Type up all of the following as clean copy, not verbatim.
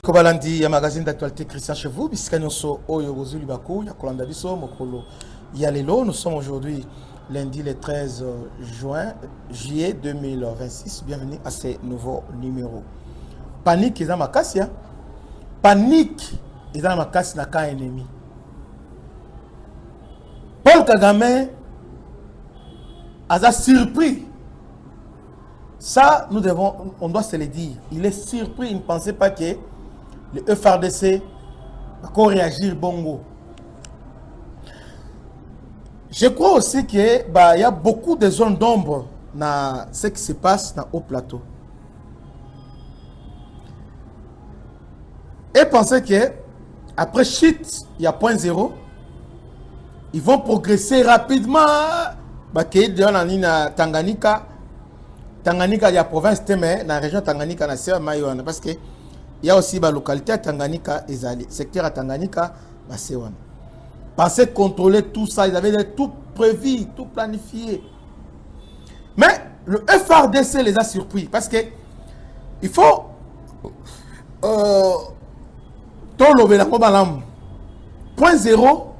Kobalandi, ya magazine d'actualité Christian Chevaux, Biscanyoso, Oyo, Gozuli Bakou, Yakolanda Biso, Mokolo, Yalelo. Nous sommes aujourd'hui lundi le 13 juillet 2026. Bienvenue à ce nouveau numéro. Panique, ils ont ma casse, hein? Panique, ils ont ma casse, n'a qu'un ennemi. Paul Kagame a surpris. Ça, on doit se le dire. Il est surpris, il ne pensait pas que le FRDC va réagir bongo. Je crois aussi qu'il y a beaucoup de zones d'ombre dans ce qui se passe dans Haut Plateau. Et penser que après chute, il y a point zéro. Ils vont progresser rapidement. Tanganyika, il y a province, mais dans la région Tanganyika, parce que il y a aussi la localité à Tanganyika, le secteur à Tanganyika, pensez contrôler tout ça, ils avaient tout prévu, tout planifié. Mais le FRDC les a surpris parce que il faut point zéro,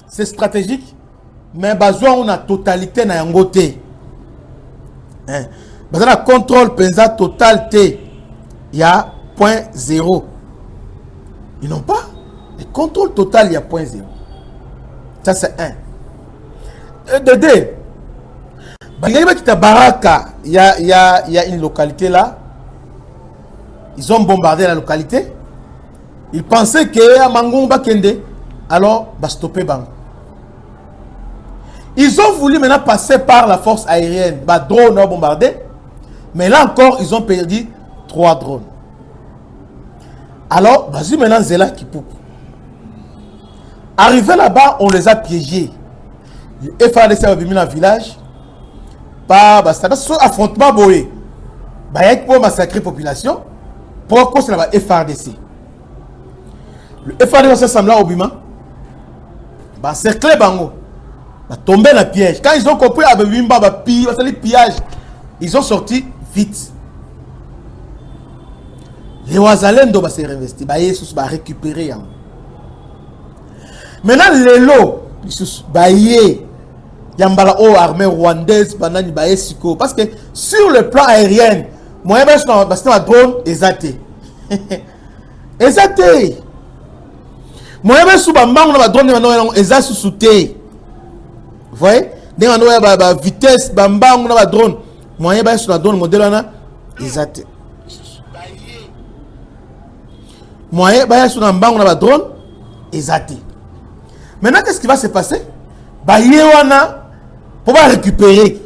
c'est stratégique, mais besoin on a totalité na yangote. Besoin de contrôle pensa totalité. Il y a point zéro. Ils n'ont pas. Le contrôle total, il y a point zéro. Ça, c'est un. Et de deux, il y a une localité là. Ils ont bombardé la localité. Ils pensaient que à Mangomba Kende, alors, bah stopper Bang. Ils ont voulu maintenant passer par la force aérienne. Bah, drone a bombardé. Mais là encore, ils ont perdu 3 drones. Alors, vas-y maintenant, Zela qui poupe. Arrivé là-bas, on les a piégés. Le FRDC a venu dans le village. C'est un affrontement boé. Il y a pour massacrer la population. Pourquoi c'est là-bas FRDC? Le FRDC s'est semblé au Bima. C'est clé bango. Tombé dans le piège. Quand ils ont compris le pillage, ils ont sorti vite. Les Ouazalendo va se réinvestir, va récupérer. Maintenant, les lots, il y a une armée rwandaise parce que sur le plan aérien, moi, je suis un drone exaté. Exaté. Moi, je suis un drone exaté. Vous voyez? Dès qu'on a la vitesse, on a drone. Moi, je suis un drone modèle exaté. Moi, je suis un drone exaté. Maintenant, qu'est-ce qui va se passer? Pour récupérer.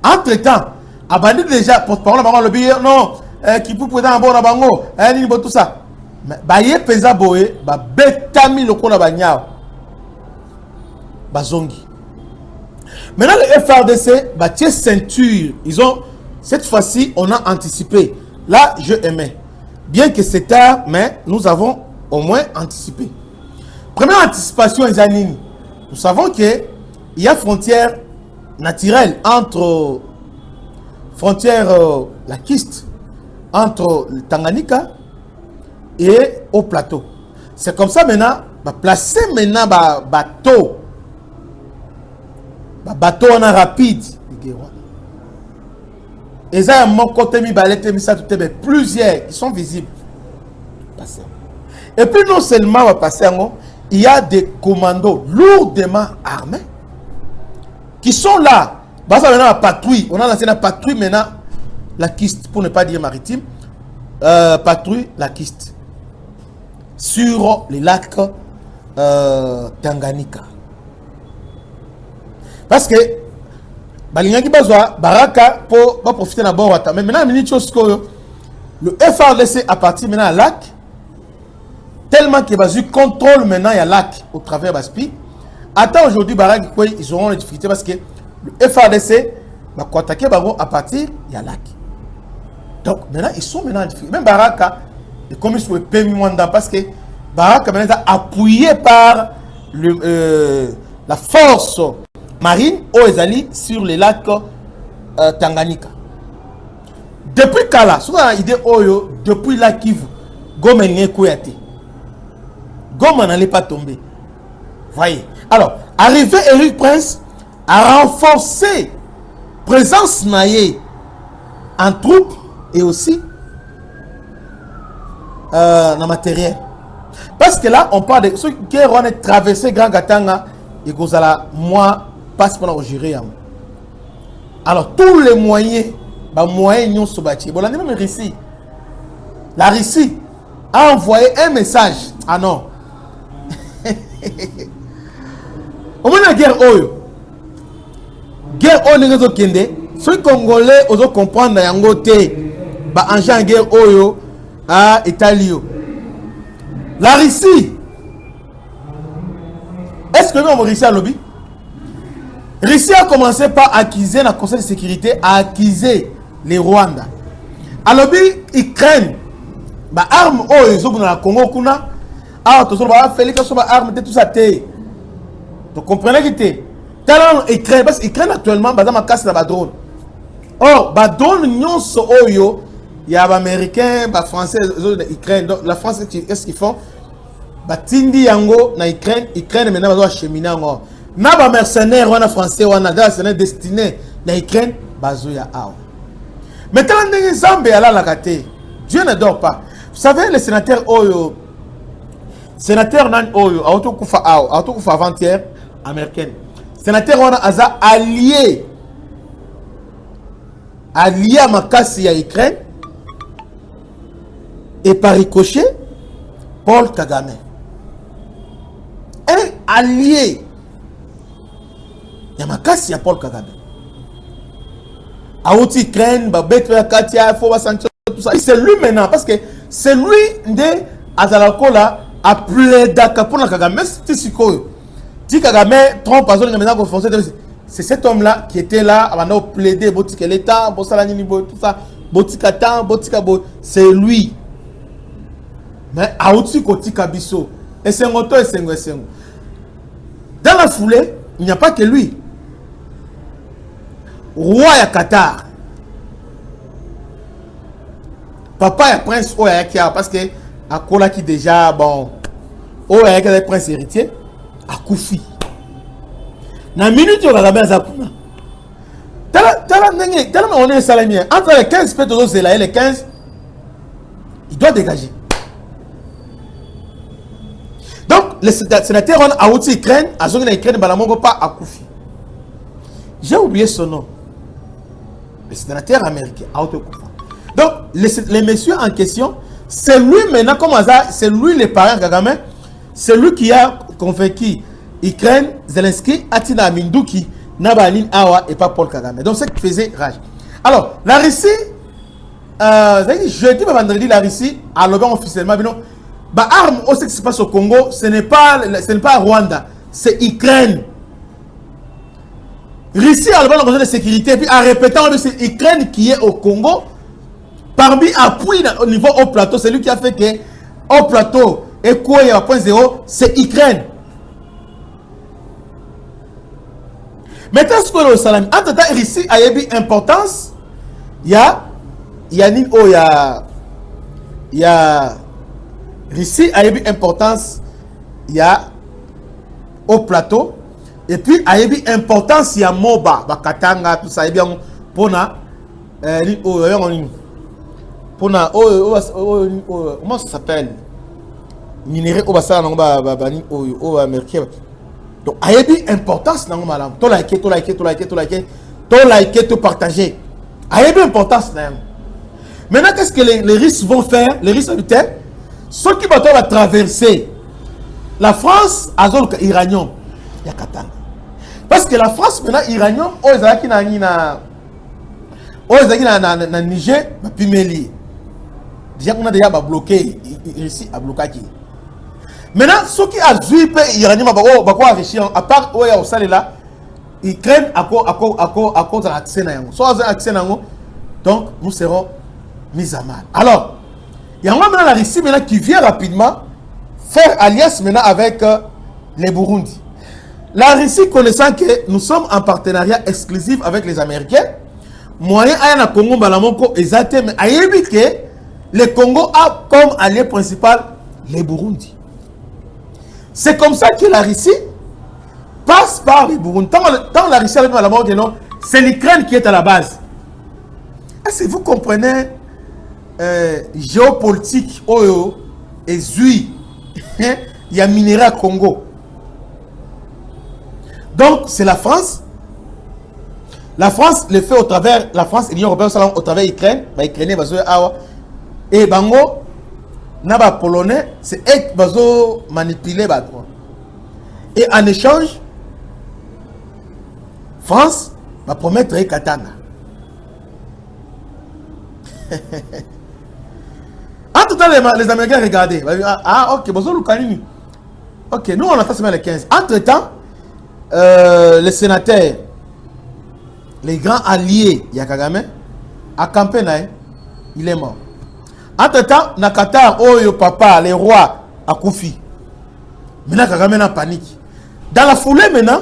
Entre-temps, abandonné déjà, porte-parole, le billet, non, qui peut prendre un bon abango, tout ça. Mais pesa boé, betami le kona banyao. Bazongi. Maintenant, le FRDC, bâtit ceinture. Ils ont, cette fois-ci, on a anticipé. Là, je aimais. Bien que c'est tard, mais nous avons au moins anticipé. Première anticipation, Zanini. Nous savons qu'il y a frontière naturelle entre la Kiste, entre le Tanganyika et au plateau. C'est comme ça maintenant, placer maintenant bateau. Bateau on a rapide. Et ça, mon côté, plusieurs qui sont visibles. Et puis non seulement il y a des commandos lourdement armés qui sont là. Maintenant la patrouille. On a lancé la patrouille maintenant, la Kiste, pour ne pas dire maritime. Patrouille la Kiste. Sur les lacs Tanganyika. Parce que Baraka pour profiter de la bonne. Mais maintenant, le FRDC a parti maintenant à lac. Tellement qu'il va y contrôle maintenant il y a lac au travers de Baspi. Attends aujourd'hui, ils auront les difficultés parce que le FRDC va attaquer à partir il y a lac. Donc maintenant, ils sont maintenant en difficulté. Même Baraka, comme ils sont permis parce que Baraka maintenant est appuyé par la force marine aux Ezali sur les lacs Tanganyika. Depuis Kala, souvent idée Oyo, depuis la Kivu, Goma n'est Kouyate. Goma n'allait pas tomber. Voyez. Alors, arrivé Éric Prince a renforcé présence naïe en troupes et aussi dans matériel. Parce que là, on parle de ceux qui ont traversé Grand Gatanga et que ça moi passe pendant au gérer. Alors, tous les moyens, nous sont bâtis. Bon, même Russie. La Russie a envoyé un message. Ah non. Au moins la guerre Oyo. Guerre Oyo, nous kende. Ceux Congolais, ils comprendre yango te. Ba engin guerre Oyo à Italie. La Russie. Est-ce que nous avons réussi à lobby? Russie a commencé par accuser le Conseil de sécurité, à accuser les Rwandais. À lobby, Ukraine. Ba arme oh ils ont dans Congo kuna. Ah tout ça va faire les armes tout ça te. Donc comprenez que te. Talent Ukraine parce que Ukraine actuellement ba ma casse la drone. Or ba drone nyonso oyo il y a des américains, des français, des Ukraine. Donc la France qu'est-ce qu'ils font? Ba tindi yango na Ukraine, Ukraine maintenant va cheminer encore. Na ba mercenaires wana français wana da c'est destiné na Ukraine bazoya a. Maintenant les Zambie ala la kate. Dieu ne dort pas. Vous savez le sénateur Oyo sénateur nan Oyo auto kufa avant-hier américaine. Sénateur wana aza allié à makasi ya Ukraine et par ricochet Paul Kagame. Un allié Yamakasi ya Paul Kagame. Aouti Ukraine, Babet Katia, Foba Sancho, tout ça. C'est lui maintenant, parce que c'est lui de Azalakola a plaidé pour le Kagame. Si Kagame trompe à zone maintenant qu'on c'est cet homme-là qui était là avant de plaider, Botika l'État, Bossalanini, tout ça, Botika Tan, Botika Bo, c'est lui. Mais Aouti Kotika Bisso, et c'est moto et c'est un. Dans la foulée, il n'y a pas que lui. Roi à Qatar. Papa est prince Oya parce que à Kola qui déjà bon Oya est prince héritier à Koufi. Na minute on va la zakuna. Tellement on est salami entre les 15 pétos et les 15 il doit dégager. Donc le sénateur a outil Ukraine a zone Ukraine balamongo pas à Koufi. J'ai oublié son nom. Le sénateur américain a outil Koufi. Donc les messieurs en question, c'est lui maintenant comme ça, c'est lui le parent Kagame, c'est lui qui a convaincu Ukraine, Zelensky, Atina Minduki, Nabalin Awa et pas Paul Kagame. Donc c'est ce qui faisait rage. Alors la Russie, jeudi vendredi la Russie a lobby officiellement non. Bah arme au ce qui se passe au Congo, ce n'est pas Rwanda, c'est Ukraine. Russie a le Conseil de sécurité et puis en répétant que c'est Ukraine qui est au Congo. Parmi appui au niveau au plateau, c'est lui qui a fait que au plateau et quoi il y a 0.0, c'est Ukraine. Maintenant ce que le salam, entre temps Russie a eu importance, il y a Russie a eu importance, il y a au plateau, et puis a eu importance, il y a Moba, Bakatanga, tout ça, et bien pour na comment ça s'appelle? Minerai au bassin, au américain. Donc, il y a une importance dans le malam. Tout liker, tout partager. Il y a une importance. Maintenant, qu'est-ce que les Russes vont faire? Les Russes habitaient. Ceux qui vont traverser la France, à zone iranienne, il y a Katanga. Parce que la France, maintenant, iranienne, ils ont na Niger, puis Mali. Déjà, on a déjà bloqué, ici, à bloquer. Maintenant, ceux qui ont joué iranien, à part où il y a au salé là, ils craignent à cause de l'accès. Donc, nous serons mis à mal. Alors, il y a maintenant la Russie qui vient rapidement faire alliance maintenant avec les Burundi. La Russie, connaissant que nous sommes en partenariat exclusif avec les Américains, moyen aya na Congo balamoko ezate mais ayebi que le Congo a comme allié principal les Burundi. C'est comme ça que la Russie passe par les Burundi. Tant la Russie avec balamoko non, c'est l'Ukraine qui est à la base. Est-ce que vous comprenez géopolitique oyo et zui il y a minéral Congo. Donc c'est la France. La France le fait au travers la France et l'Union européenne au travers l'Ukraine, ba Ukrainien bazo awa et bango na ba polonais c'est eux bazo manipuler ba droit. Et en échange France va promettre Katanga. En tout temps, les Américains regardaient. Ah, ok, ok, nous on attend seulement les 15. Entre temps, les sénateurs, les grands alliés Yakagame, à Kampenaï, il est mort. Entre temps, na Qatar, oh papa, les rois, à Koufi. Maintenant, Kagame est en panique. Dans la foulée, maintenant,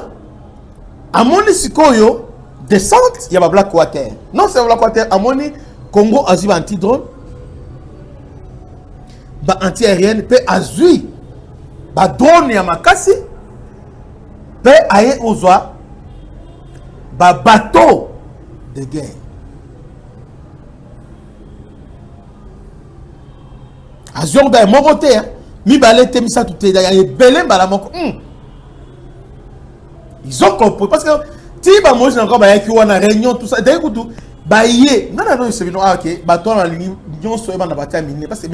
à Moni Sikoyo, descente, il y a Black Water. Non, c'est Black Water, à Moni, Congo, Azib anti-drone. Ba anti-aérienne peut azui ba drone ya makasi peut aye ozwa ba bateau de guerre azion ba mobote mi balete misa tout ya ebele bala moko ils ont compris parce que ti ba moji encore ba yaki wana réunion tout ça d'ailleurs tout ba yé nana no se bino ok bateau na ligne nyonso e bana batia mine parce que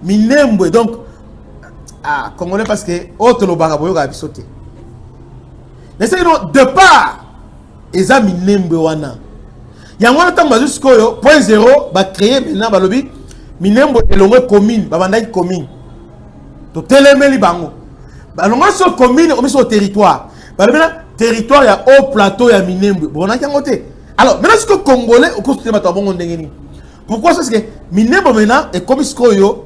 Minembwe donc congolais parce que autre le baraboyo a bisoté. Mais c'est de part eza Minembwe wana. Yango na tamba jusqu'au point 0 ba créer maintenant ba lobi Minembwe elongwe commune ba bandaki commune. To telemeli bango. Ba longa so commune o miso territoire. Ba lobi na territoire ya haut plateau ya Minembwe. Bon na kango te. Alors maintenant ce que congolais au coste de bato bongo ndengeni. Pourquoi c'est que Minembwe maintenant est comme Skoyo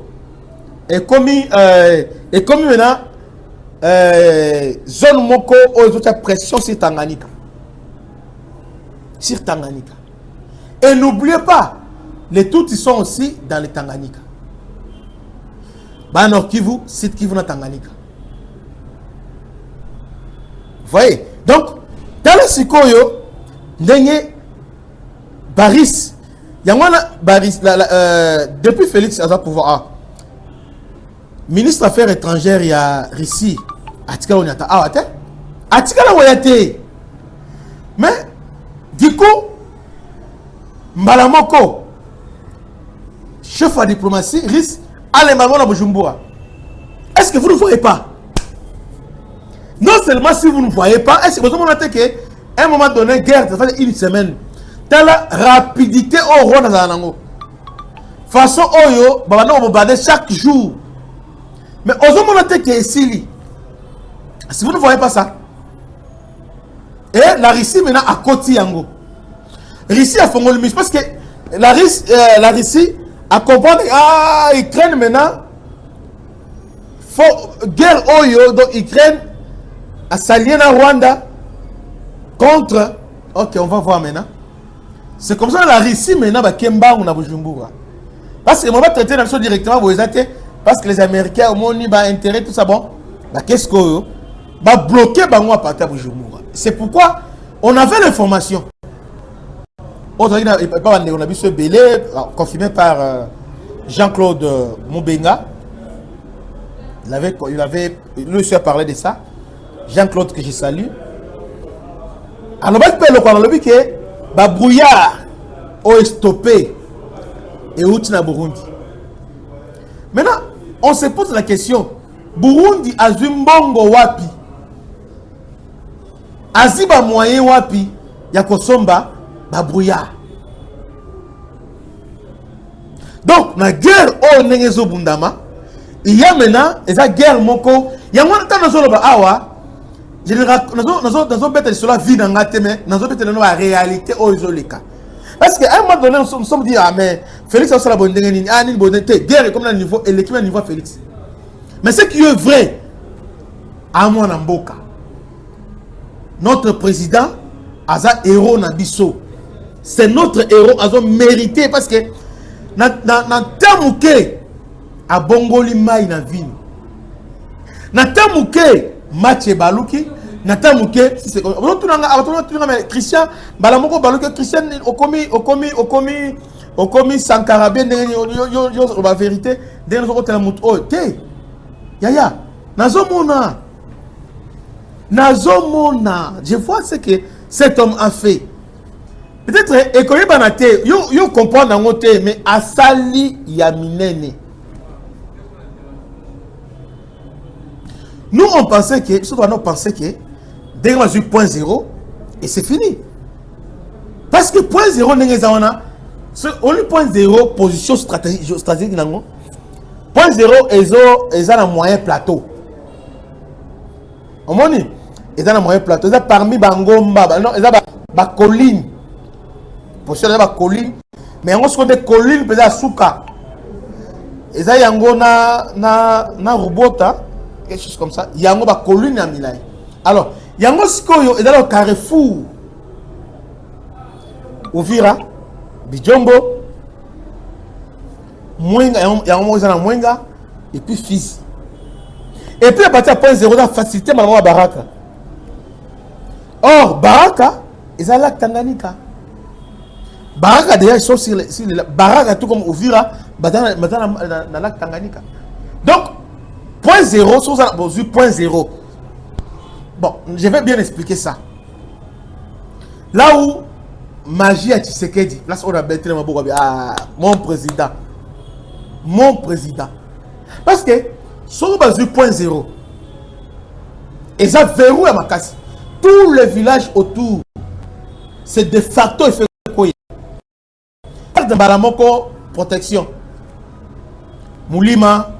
et comme maintenant zone moko aux autres pression sur Tanganyika. Sur Tanganyika. Et n'oubliez pas, les Tutsis sont aussi dans le Tanganyika. Banor Kivu, Sud Kivu na Tanganyika. Vous voyez? Donc, dans le Sikoyo, Ndenge Baris, Yangwana Baris, depuis Félix Aza pouvoir. Ministre des Affaires étrangères, il y a Russie. Atika Onyata. Ah, ouais. Atika la Wayate. Mais, du coup, Mbalamoko, chef de diplomatie, Russe, allez, Maman Bujumbura. Est-ce que vous ne voyez pas? Non seulement si vous ne voyez pas, est-ce que vous avez qu'à un moment donné, guerre, ça fait une semaine. Dans la rapidité au roi dans la façon Oyo, Babano bombarder chaque jour. Mais osons montrer que si vous ne voyez pas ça, et la Russie maintenant à côté Yango. Russie a fait le mise parce que la Russie a compris Ukraine maintenant faut guerre Oyo donc Ukraine a s'allié à Rwanda contre. Ok, on va voir maintenant. C'est comme ça que la Russie maintenant va Kemba ou na Bujumbura. Parce que on va traiter la chose directement vous êtes. Parce que les Américains, au monde, ils ont intérêt, tout ça, bon. Qu'est-ce qu'on va bloquer à partir de Bujumbura. C'est pourquoi on avait l'information. On a vu ce belé, confirmé par Jean-Claude Moubenga. Il avait lui aussi parlé de ça. Jean-Claude que je salue. Alors, on a vu que le brouillard est stoppé et où na Burundi. Maintenant, on se pose la question. Burundi a Zimbongo wapi? Aziba moyen wapi? Yakosomba babrouillard. Donc, la guerre au Nengezo Bundama, il y a maintenant, et la guerre moko, il y a moins de temps dans awa, dans un bête sur la vie dans la teme, dans un bête dans la réalité au Zolika. Parce qu'à un moment donné, nous sommes dit, ah mais Félix a la bonne guerre comme le niveau, et l'équipe à niveau Félix. Mais ce qui est vrai, à mon Amboka, notre président, Aza héros Nabiso. c'est notre héros, ils ont mérité parce que dans terme que à Bongoli Maï na ville. Dans terme que match baluki, dans terme que c'est Christian balamoko baluki Christian okomi Sankara bien yo la vérité derrière zo kotela mutu oh te yaya nazomona je vois ce que cet homme a fait. Peut-être écoyer banate yo comprendre en côté mais asali ya minene. Nous on pensait que surtout on pensait que dès qu'on a eu point zéro et c'est fini. Parce que point zéro n'est pas on a point zéro position stratégique nango. Point zéro est un moyen plateau. On moni est un moyen plateau. C'est parmi bangomba non est ba colline. Position de ba colline mais on se compte des collines peut-être souka. Et ça yango na robota quelque chose comme ça. Yango ba colline à Milan. Alors yango sikoyo est dans le carrefour. Uvira Bijombo Mwenga yango na Mwenga et puis Fizi. Et puis à partir de point zéro dans facilité maman Baraka. Or Baraka ils ont la Tanganyika. Baraka déjà ils sont sur Baraka tout comme Uvira dans la lac Tanganyika. Donc point zéro sur point zéro. Bon, je vais bien expliquer ça. Là où magie à Tshisekedi, place où on a bêté mon président. Mon président. Parce que sur le point zéro, et ça verrou à Makassi. Tous les villages autour, c'est de facto effet quoi. De Baramoko, protection. Moulima,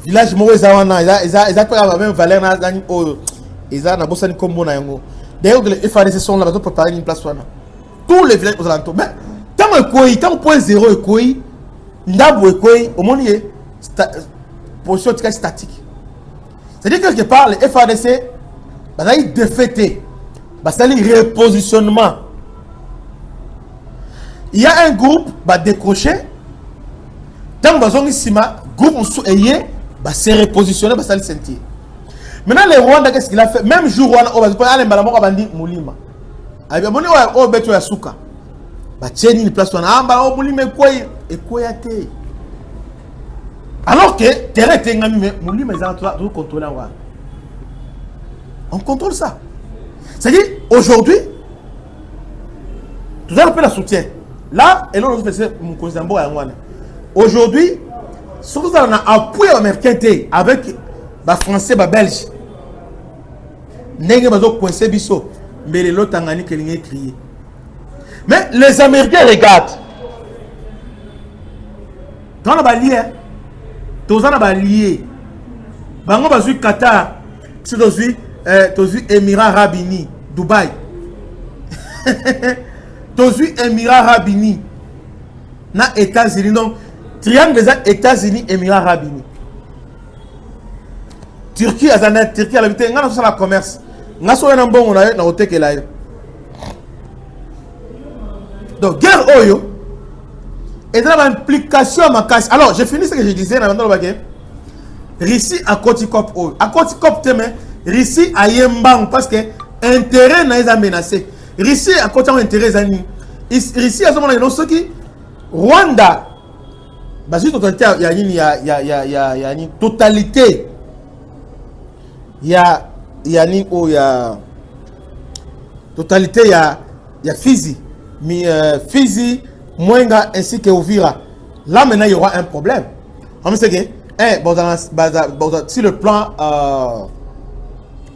village Mowezawana, ils ont la même valeur ils ont bossé comme bon yango. D'ailleurs les FADC sont là pour préparer une place là. Tous les villages aux alentours. Mais tant point zéro et quoi, ndabo et quoi, au moins il est position statique. C'est-à-dire quelque part les FADC ils défaités. C'est un repositionnement. Il y a un groupe qui décroché. Tant que le groupe s'est repositionné, il s'est senti. Maintenant, les Rwandais, qu'est-ce qu'il a fait? Même jour, on va dire Moulima. Il y a un peu de souka. Il y a une place où on a Moulima et quoi. Alors que terrain est Moulima, ils ont contrôlé. On contrôle ça. C'est-à-dire, aujourd'hui, tout le monde la soutien. Là, et là, on fait mon cousin aujourd'hui, surtout on a appuyé américain avec les Français, les Belges. Mais les autres Tanganyika qui crié. Mais les Américains regardent. Quand on a lié, tous on a lié. Bango bazu Qatar, c'est tozu Émirats Arabes Unis, Dubaï. Tozu Émirats Arabes Unis, na États-Unis, donc triangle des États-Unis, Émirats Arabes Unis. Turquie, Turquie, l'habité, on a fait la commerce. On a fait un bon, on a eu un que là. Donc, guerre Oyo, et dans l'implication à ma casse. Alors, j'ai fini ce que je disais dans le baguette. Russie à Kotikop Oyo. À Kotikop, Russie à Yembang, parce que intérêt n'a menacé. Russie à côté de intérêt zani. Russie à ce moment-là, ceux qui Rwanda, bah si totalité il y a une totalité. Il y a totalité il y a Fizi, mais Fizi, Mwenga ainsi que Uvira. Là maintenant il y aura un problème. On sait que sur le plan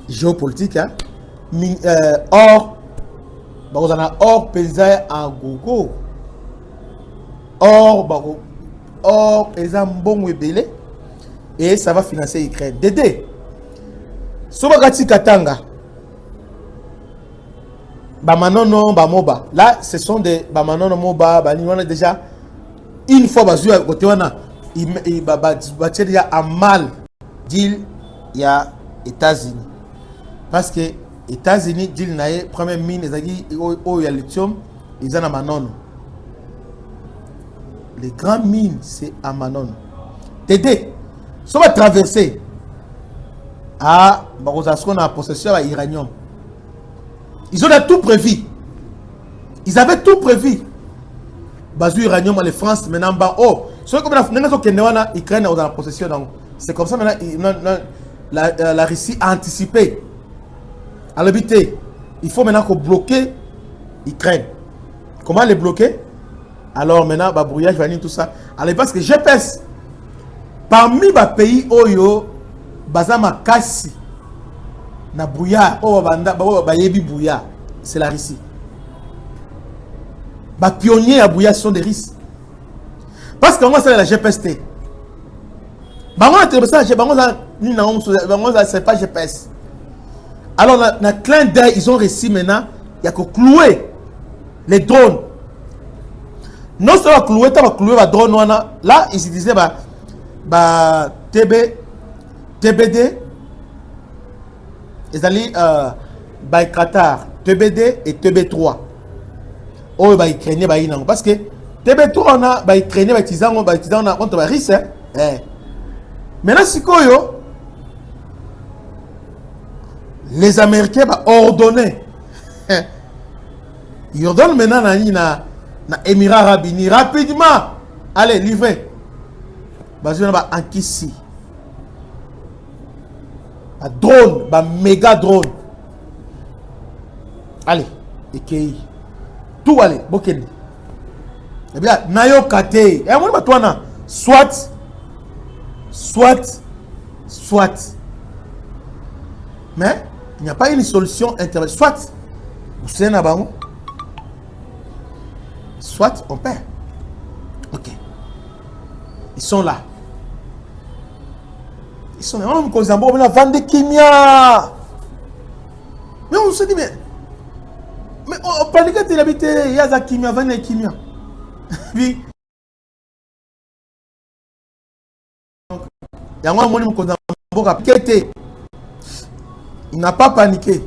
géopolitique, hein, or on a or paysan en gogo, or paysan bon belé et ça va financer l'Ukraine. Dédé Sobagati Katanga Bamanono Bamoba. Là ce sont des Bamanono Moba Baniwana déjà une fois bazu à côté wana il y a un mal deal il y a États-Unis parce que États-Unis dit naé première mine ezaki o ya lithium ils en a Manon. Les grandes mines c'est à Manon. Tédé ça va traverser à Barosasko na possession à Iranium. Ils ont tout prévu. Ils avaient tout prévu. Bazou Iranium les France maintenant bah oh c'est comme la Ukraine dans la possession. C'est comme ça maintenant la Russie a anticipé. À l'habiter, il faut maintenant qu'on bloque l'Ukraine. Comment les bloquer? Alors maintenant, bah, brouillage, vanille, tout ça. Alors parce que GPS, parmi les pays Oyo, Bazama Kassi, na brouillard, brouillard, c'est la Russie. Les pionniers à brouillard sont des Russes. Parce que moi, c'est la GPST. C'est pas GPS. Alors, dans le clin d'œil, ils ont réussi maintenant, il y a que clouer les drones. Non seulement clouer, tu vas clouer les drones. Là, ils utilisaient TBD, ils allaient Qatar, TBD et TB3. Oh, ils craignaient, parce que TB3, ils craignaient, ils utilisaient contre les risques. Maintenant, c'est quoi? Les Américains vont ordonner. Ils ordonnent maintenant na Émirats Arabes Unis rapidement. Allez, livrez. Parce qu'on va en Kissi. Un drone, un méga drone. Allez, et tout allez, Bokende. Eh bien, Nayo Kate. Et moi, soit. Mais il n'y a pas une solution intermédiaire. Soit vous savez n'abamo, soit on perd. Ok. Ils sont là. Ils sont là. On a vendu Kimia. Mais on se dit, mais on parle que tu habites, il y a des Kimia, vendu Kimia. Oui. Il y a un moment où on a il n'a pas paniqué.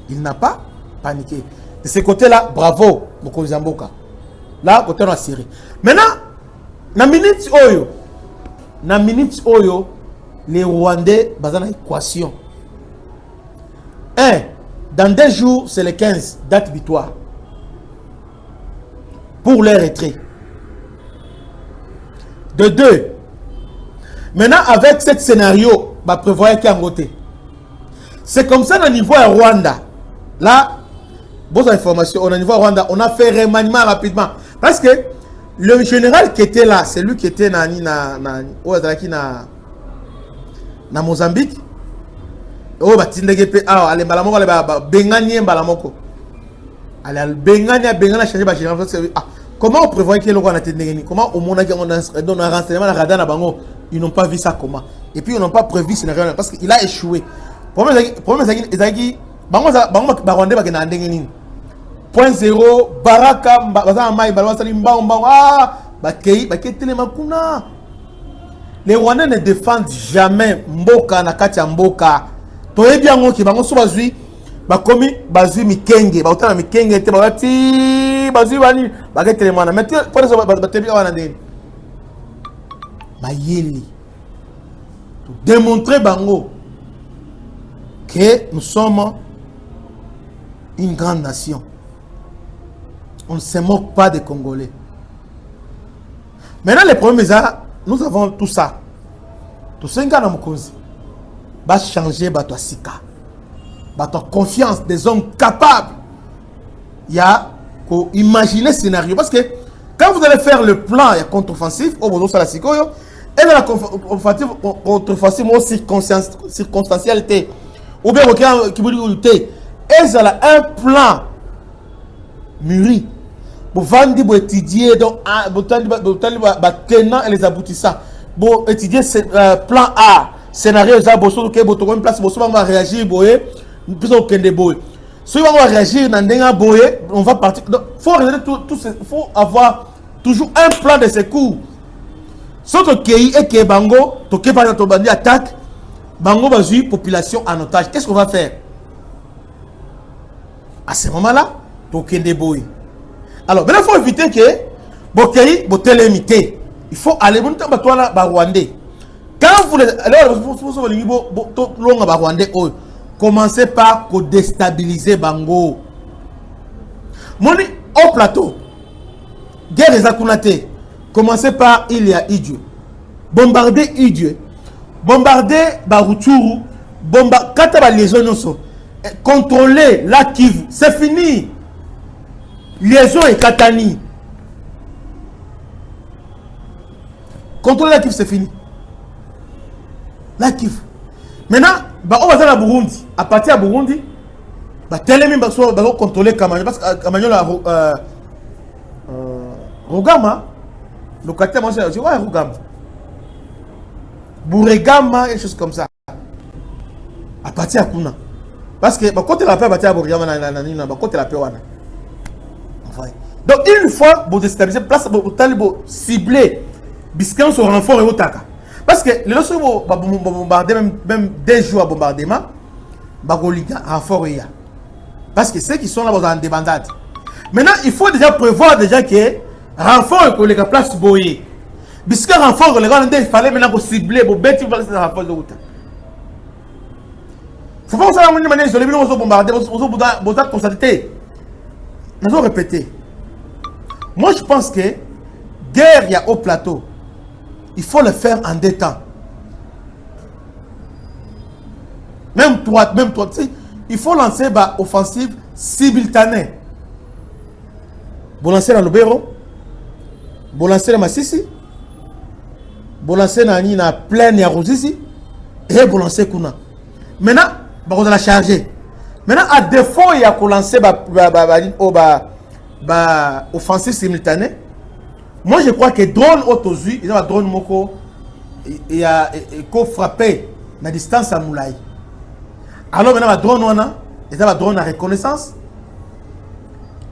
Il n'a pas paniqué. De ce côté-là, bravo, Mokonzi Mboka. Là, côté de la Syrie. Maintenant, na minute Oyo, les Rwandais, basent dans l'équation. 1. Dans 2 jours, c'est le 15, date victoire. Pour les retraits. De 2. Maintenant, avec ce scénario, bah, prévoyez qu'il y a un côté. C'est comme ça au niveau de Rwanda. Là, bonne information, au niveau de Rwanda, on a fait remaniement rapidement. Parce que le général qui était là, c'est lui qui était na Mozambique. Oh, bah, Tindege, allez, balamoko, allez, bengani, balamoko. Allez, bengani, changer, bah, général. Comment on prévoit que le roi n'a pas été comment au monde a donné un renseignement à radar, ils n'ont pas vu ça comment. Et puis, ils n'ont pas prévu ce scénario parce qu'il a échoué. Problème c'est point zéro baraka les Rwandais ne défendent jamais mboka na kati ya mboka to bien ngoki bango so bazui bakomi bazui mikenge ba utana mikenge te bazati bazui bani baketele mana mais pour ça batebi wana ndeni mayeli to démontrer bango que nous sommes une grande nation. On ne se moque pas des Congolais. Maintenant, les problèmes, nous avons tout ça. Tout ça, nous avons va changer votre sika. Votre confiance des hommes capables. Il y a qu'à imaginer ce scénario. Parce que quand vous allez faire le plan contre-offensif, au bout de la sikoyo, et dans la contre-offensive, circonstancialité. Ou bien qui vous dit et un plan mûri pour vendre, pour étudier donc tenants et les aboutissants pour étudier ce plan A scénario ça bosso que boto une place bosso va réagir boye plus aucun de boye si on va réagir dans denga boye on va partir donc faut regarder tout faut avoir toujours un plan de secours sauf que et que bango to que par notre bandi attaque bango bazui population en otage. Qu'est-ce qu'on va faire? À ce moment-là, tokende boy. Alors, maintenant, il faut éviter que Bokei, Botelemité. Il faut aller bon temps Rwandais. Quand vous Rwandais, commencez par déstabiliser Bango. Moni au plateau. Guerre des Akunate. Commencez par il y a Idieu. Bombarder Idieu. Bombarder Baruchuru. Bombarder liaison. Contrôler la Kivu. C'est fini. Liaison et Katani. Contrôler la Kivu, c'est fini. La Kivu. Maintenant, on va dans Burundi. À partir de Burundi, Telemi va contrôler Kamanyo. Parce que Kamanyo, Rugama, le quartier, moi, je dis, ouais, Rugama. Bouregama, et choses comme ça. À partir de Kuna. Parce que, quand la paix, à partir de Bouregama, quand la paix, donc, une fois, vous déstabilisez, place, vous cibler, biscan sur renfort et au taka. Parce que, les autres, vous bombardez, même des jours à bombardement, renfort et ya. Parce que ceux qui sont là, vous en débandade. Maintenant, il faut déjà prévoir déjà que renfort et que la place boyer. Puisque renfort, il fallait maintenant cibler, vous bêtez, vous allez renfort de route. Il ne faut pas que ça soit manière isolée, vous bombardez, vous avez constaté. Nous allons répéter. Moi, je pense que guerre, il y a au plateau. Il faut le faire en deux temps. Même toi, il faut lancer une offensive simultanée. Vous lancez dans Lubero, vous lancez dans Massissi, vous lancez dans la plaine de Rosisi, et vous lancez Kuna. Maintenant, vous allez la charger. Maintenant, à défaut, il y a qu'on lance offensive simultanée. Moi, je crois que drone autozu, il y a un drone moko, il y a frappé à distance à Moulay. Alors maintenant, il y a un drone à reconnaissance.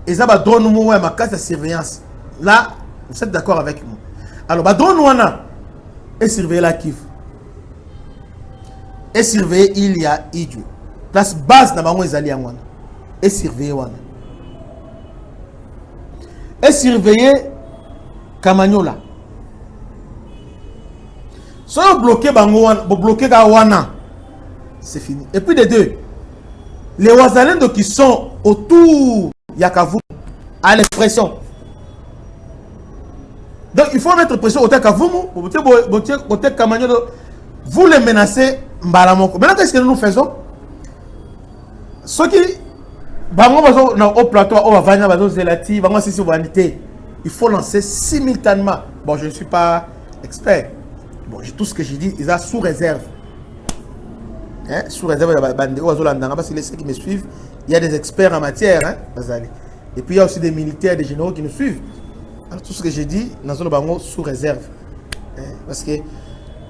Il y a un drone à carte de surveillance. Là, vous êtes d'accord avec moi. Alors, le drone est surveillé la Kivu. Et surveillé, il y a Idiou. Place base dans les alliés. Et surveillé. Et surveillé Kamanyola. Si vous bloquez Gawana, c'est fini. Et puis les deux, les Ouazalendo qui sont autour Yakavu à l'expression. Donc il faut mettre pression au Takavumu, au Kamanyola. Vous les menacez Mbalamoko. Maintenant, qu'est-ce que nous faisons? Ceux qui au plateau, il faut lancer simultanément. Bon, je ne suis pas expert. Bon, tout ce que j'ai dit, ils ont sous réserve. Hein? Sous réserve, parce que ceux qui me suivent, il y a des experts en matière. Hein? Et puis il y a aussi des militaires, des généraux qui nous suivent. Alors, tout ce que j'ai dit, nous avons sous réserve. Hein? Parce que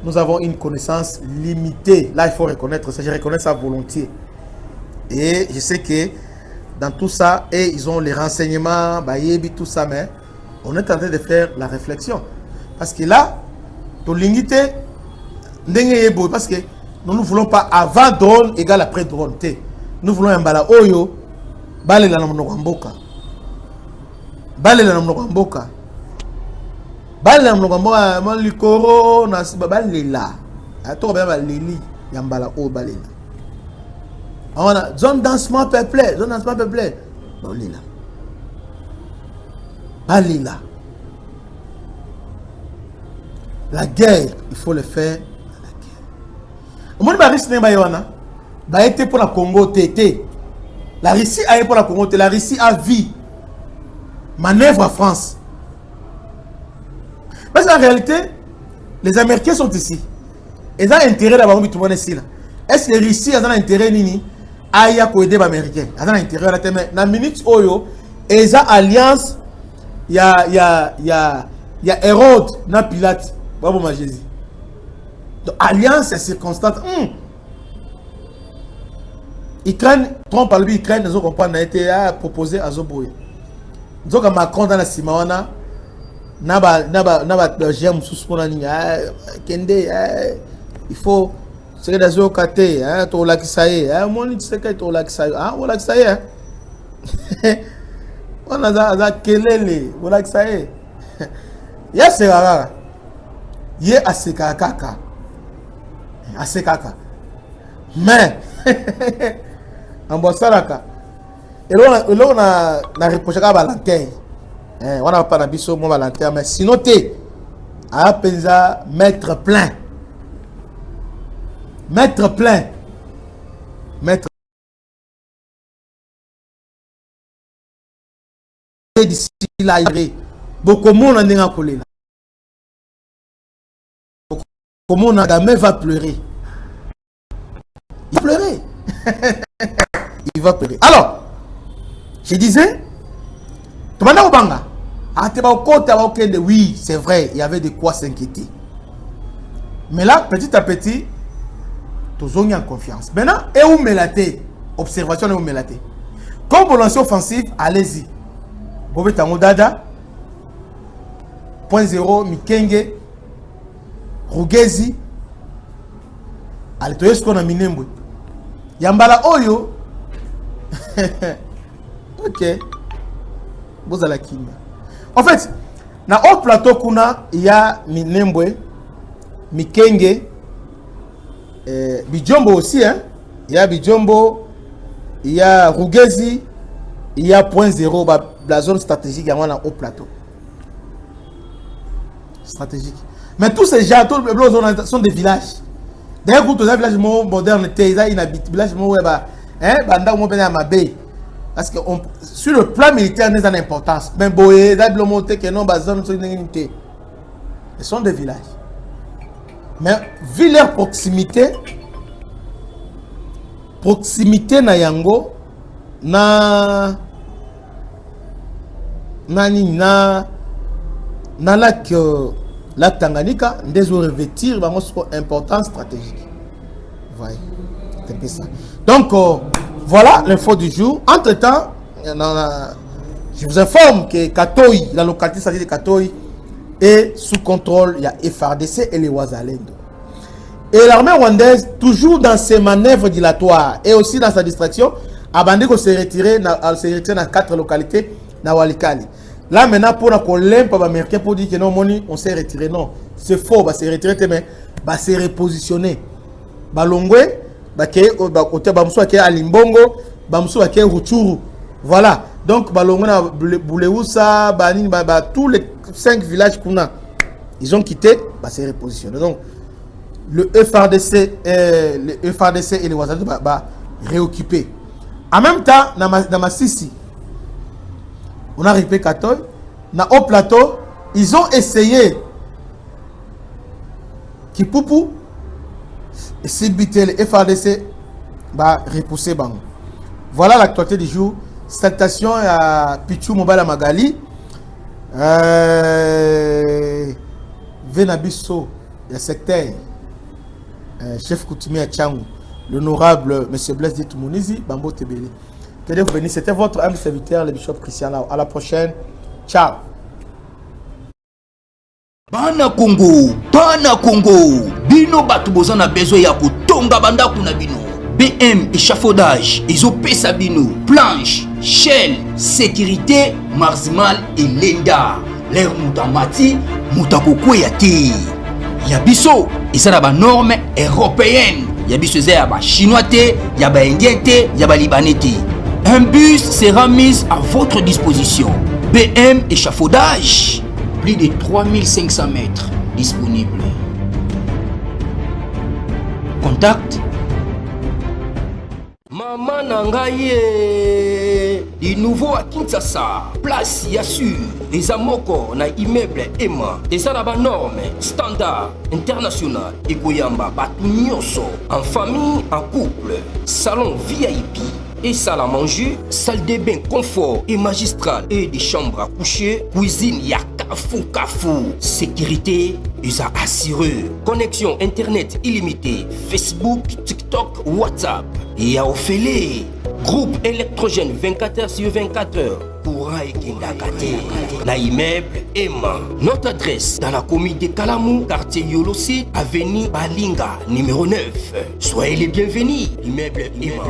nous avons une connaissance limitée. Là, il faut reconnaître ça. Je reconnais ça volontiers. Et je sais que dans tout ça, et ils ont les renseignements, tout ça, mais on est en train de faire la réflexion. Parce que là, parce que nous ne voulons pas avant drone égale après drone. Nous voulons un bala oyo, balé la mnogamboka. Balé la mnogamboka. Balé la mnogamboka, mon likoro, balé la. Attends, bien balé yambala o balé la. On a zone dansement peuplé, zone dansement peuplé. Balé la. Balé la. La guerre, il faut le faire. La guerre. A été pour la Congo TT. La Russie a été pour la Congo TT. La Russie a vu manœuvre à France. Parce qu'en réalité, les Américains sont ici. Ils ont intérêt d'avoir tout le monde ici. Est-ce que les Russes ont intérêt nini à y aider les Américains? Ils ont intérêt à la tête. Dans la minute où ils ont alliance, il y a Hérode, na Pilate. Bravo ma Jésus. Donc alliance c'est circonstante. Ukraine, Trump a lui Ukraine, nous comprendre a été proposé à Zoboye. Donc Macron dans la Simawana, naba j'aime sous Kende, il faut c'est que des occasions, to lakisaye, mon dit c'est que to lakisaye, on lakisaye. On a kelele, voilà que ça est. Ya serara. Ye asekaka. Asekaka. Mais en bosalaka. Et là on a reproché à Valentin. On n'a pas d'habitude mon Valentin, mais sinon t'es à penza mettre plein. Mettre plein. Mettre d'ici là, beaucoup de monde en a collé là. Beaucoup de monde va pleurer. Il pleurait. Il va pleurer. Alors, je disais, oui, c'est vrai, il y avait de quoi s'inquiéter. Mais là, petit à petit, tous ont en confiance. Maintenant, et où me la observation et où me la comme pour lancer offensif, allez-y. Bobe Tango Dada, point 0, Mikenge, Rugezi, Alitoye ce qu'on a minembwe. Yambala Oyo, ok, vous allez qui. En fait, dans le plateau kuna, il y a Minembwe, Mikenge, Bijombo aussi, hein. Il y a Bijombo, il y a Rugezi, il y a point 0, la zone stratégique, il y a un haut plateau. Stratégique. Mais tous ces gens, tous les zones sont des villages. D'ailleurs, pour tous les villages modernes, ils habitent village parce que sur le plan militaire, ils ont une importance. Mais ils sont des villages. Mais vu leur proximité na yango, na lac Tanganyika, des eaux revêtir une importance stratégique. Voyez, c'est ça. Donc voilà l'info du jour. Entre temps, je vous informe que Katoy, la localité stratégique de Katoy, est sous contrôle. Il y a FARDC et les Ouazalendo. Et l'armée rwandaise, toujours dans ses manœuvres dilatoires et aussi dans sa distraction, a bandé qu'on s'est retiré dans 4 localités dans Walikali. Là maintenant, pour la colère, les Américains pour dire que non, on s'est retiré. Non, c'est faux, bah c'est retiré, mais bah c'est repositionné. Balongwe, bah côté Bamsou qui est à Limbongo, Bamsou qui est Ruchuru. Voilà. Donc Balongwe na Bouleusa, Banin, tous les 5 villages qu'on a, ils ont quitté, bah c'est repositionné. Donc le FARDC et les Ouazalendo bah réoccupé. En même temps, dans ma Sissi, on a répété Katoy, dans haut plateau, ils ont essayé Kipupu et Sibité, le FARDC, bah repousser Bang. Voilà l'actualité du jour. Salutations à Pichou Mobala Magali, Venabiso, le secteur, chef coutumier à Tchangou, l'honorable M. Blaise Ditounizi, Bambo Tebele. Que Dieu vous bénisse. C'était votre âme serviteur, le bishop Christian Lao. À la prochaine. Ciao. Bana Congo, bino batu bozana besoin ya kutonga banda kuna bino. BM échafaudage, ezopesa bino, planche, shell, sécurité, marzimal et lenda. L'air mutamati, mutakokwe ya te. Yabiso, isa na ba norme européenne. Yabiso za ya ba chinois te, ya ba indien te, ya ba libanais te. Un bus sera mis à votre disposition. BM échafaudage. Plus de 3500 mètres disponibles. Contact. Maman Nangaye. Du nouveau à Kinshasa. Place Yassur. Les amoko na immeuble Emma. Des arabes normes. Standard. International. Egoyamba. Batunyoso. En famille, en couple. Salon VIP. Et salle à manger, salle de bain confort et magistral et des chambres à coucher, cuisine Kafou. Sécurité, usa assuré. Connexion internet illimitée, Facebook, TikTok, WhatsApp. Et à Ophélie, groupe électrogène 24h/24h. Courant et Kindakate. La immeuble Emma. Notre adresse dans la commune de Kalamou, quartier Yolosi, avenue Balinga, numéro 9. Soyez les bienvenus. Immeuble Emma.